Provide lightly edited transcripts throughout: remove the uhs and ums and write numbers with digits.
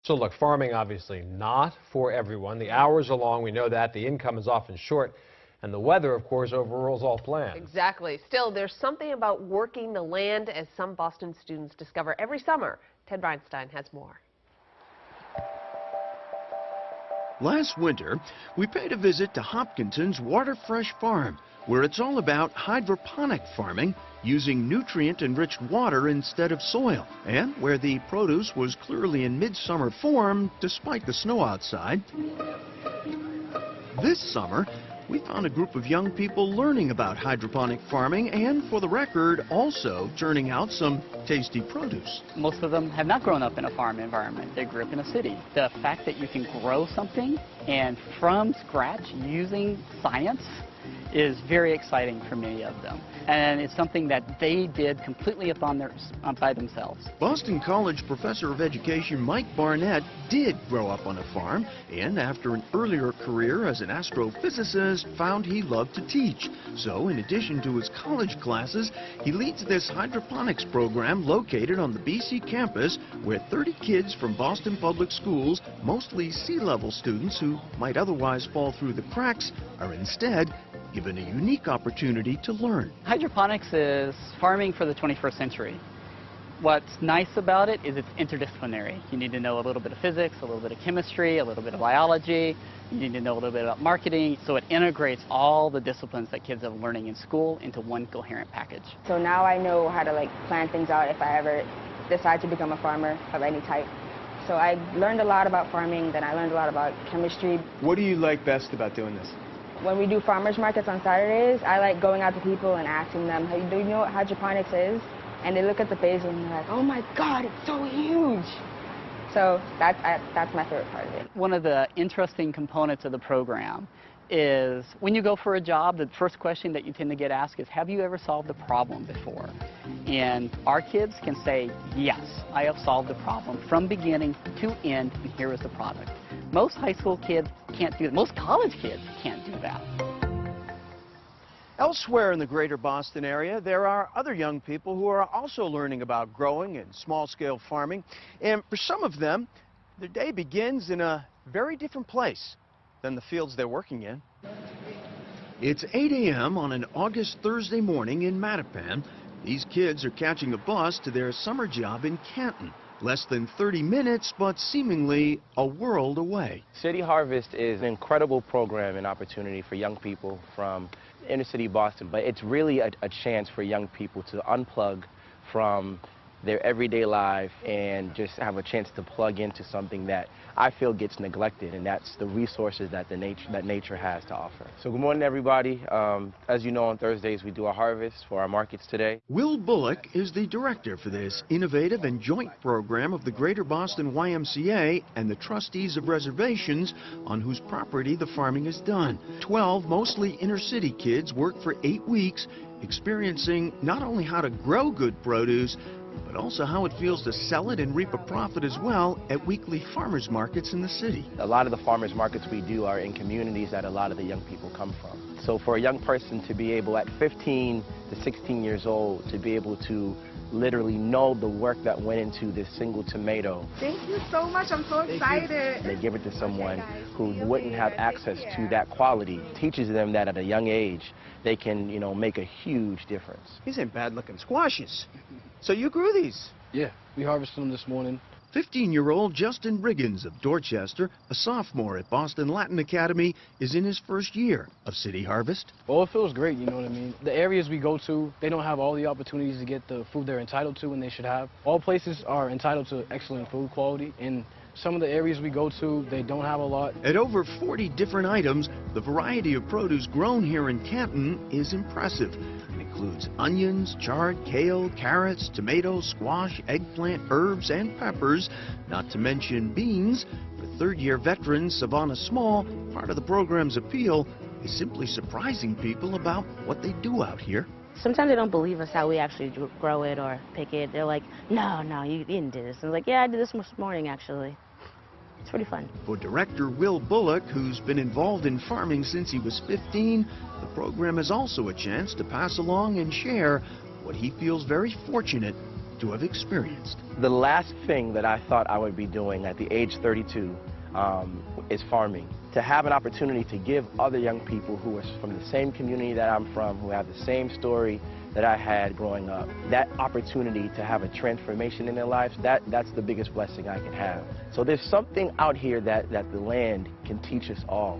So look, farming obviously not for everyone. The hours are long, we know that. The income is often short. And the weather, of course, overrules all plans. Exactly. Still, there's something about working the land, as some Boston students discover every summer. Ted Reinstein has more. Last winter, we paid a visit to Hopkinton's Waterfresh Farm, where it's all about hydroponic farming, using nutrient-enriched water instead of soil, and where the produce was clearly in midsummer form despite the snow outside. This summer, we found a group of young people learning about hydroponic farming and, for the record, also turning out some tasty produce. Most of them have not grown up in a farm environment. They grew up in a city. The fact that you can grow something and from scratch using science is very exciting for many of them. And it's something that they did completely by themselves. Boston College professor of education Mike Barnett did grow up on a farm, and after an earlier career as an astrophysicist, found he loved to teach. So in addition to his college classes, he leads this hydroponics program located on the BC campus, where 30 kids from Boston Public Schools, mostly C-level students who might otherwise fall through the cracks, are instead given a unique opportunity to learn. Hydroponics is farming for the 21st century. What's nice about it is it's interdisciplinary. You need to know a little bit of physics, a little bit of chemistry, a little bit of biology. You need to know a little bit about marketing. So it integrates all the disciplines that kids are learning in school into one coherent package. So now I know how to plan things out if I ever decide to become a farmer of any type. So I learned a lot about farming, then I learned a lot about chemistry. What do you like best about doing this? When we do farmers markets on Saturdays, I like going out to people and asking them, hey, do you know what hydroponics is? And they look at the basil and they're like, oh my God, it's so huge. So that's my favorite part of it. One of the interesting components of the program is when you go for a job, the first question that you tend to get asked is, have you ever solved a problem before? And our kids can say, yes, I have solved a problem from beginning to end, and here is the product. Most high school kids can't do that. Most college kids can't do that. Elsewhere in the greater Boston area, there are other young people who are also learning about growing and small-scale farming. And for some of them, their day begins in a very different place than the fields they're working in. It's 8 a.m. on an August Thursday morning in Mattapan. These kids are catching a bus to their summer job in Canton. Less than 30 minutes, but seemingly a world away. City Harvest is an incredible program and opportunity for young people from inner city Boston, but it's really a chance for young people to unplug from their everyday life and just have a chance to plug into something that I feel gets neglected, and that's the resources that nature has to offer. So good morning, everybody. As you know, on Thursdays we do a harvest for our markets today. Will Bullock is the director for this innovative and joint program of the Greater Boston YMCA and the trustees of reservations on whose property the farming is done. 12 mostly inner city kids work for 8 weeks, experiencing not only how to grow good produce, but also how it feels to sell it and reap a profit as well at weekly farmers markets in the city. A lot of the farmers markets we do are in communities that a lot of the young people come from. So for a young person to be able at 15 to 16 years old to be able to literally know the work that went into this single tomato. Thank you so much. I'm so excited. They give it to someone who wouldn't have access to that quality. Teaches them that at a young age they can, make a huge difference. These ain't bad looking squashes. So you grew these? Yeah, we harvested them this morning. 15-year-old Justin Riggins of Dorchester, a sophomore at Boston Latin Academy, is in his first year of City Harvest. Well, it feels great, you know what I mean? The areas we go to, they don't have all the opportunities to get the food they're entitled to and they should have. All places are entitled to excellent food quality, and some of the areas we go to, they don't have a lot. At over 40 different items, the variety of produce grown here in Canton is impressive. It includes onions, chard, kale, carrots, tomatoes, squash, eggplant, herbs, and peppers, not to mention beans. For third-year veteran Savannah Small, part of the program's appeal is simply surprising people about what they do out here. Sometimes they don't believe us how we actually grow it or pick it. They're like, no, you didn't do this. And I'm like, yeah, I did this this morning, actually. It's pretty fun. For director Will Bullock, who's been involved in farming since he was 15, the program is also a chance to pass along and share what he feels very fortunate to have experienced. The last thing that I thought I would be doing at the age 32 is farming. To have an opportunity to give other young people who are from the same community that I'm from, who have the same story that I had growing up, that opportunity to have a transformation in their lives, that's the biggest blessing I can have. So there's something out here that the land can teach us all.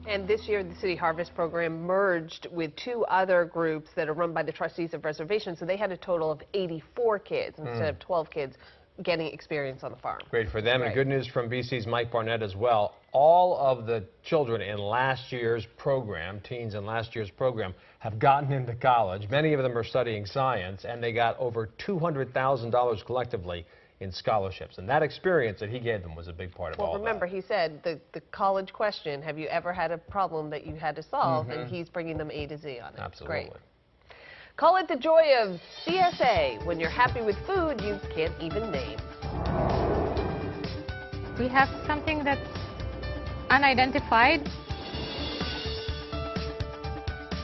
And this year, the City Harvest Program merged with 2 other groups that are run by the trustees of reservations, so they had a total of 84 kids instead of 12 kids getting experience on the farm. Great for them, Right. and good news from BC's Mike Barnett as well. All of the children in last year's program, teens in last year's program, have gotten into college. Many of them are studying science, and they got over $200,000 collectively in scholarships. And that experience that he gave them was a big part of all Well, remember, he said the college question, have you ever had a problem that you had to solve? And he's bringing them A to Z on it. Absolutely. Great. Call it the joy of CSA. When you're happy with food you can't even name. We have something that's unidentified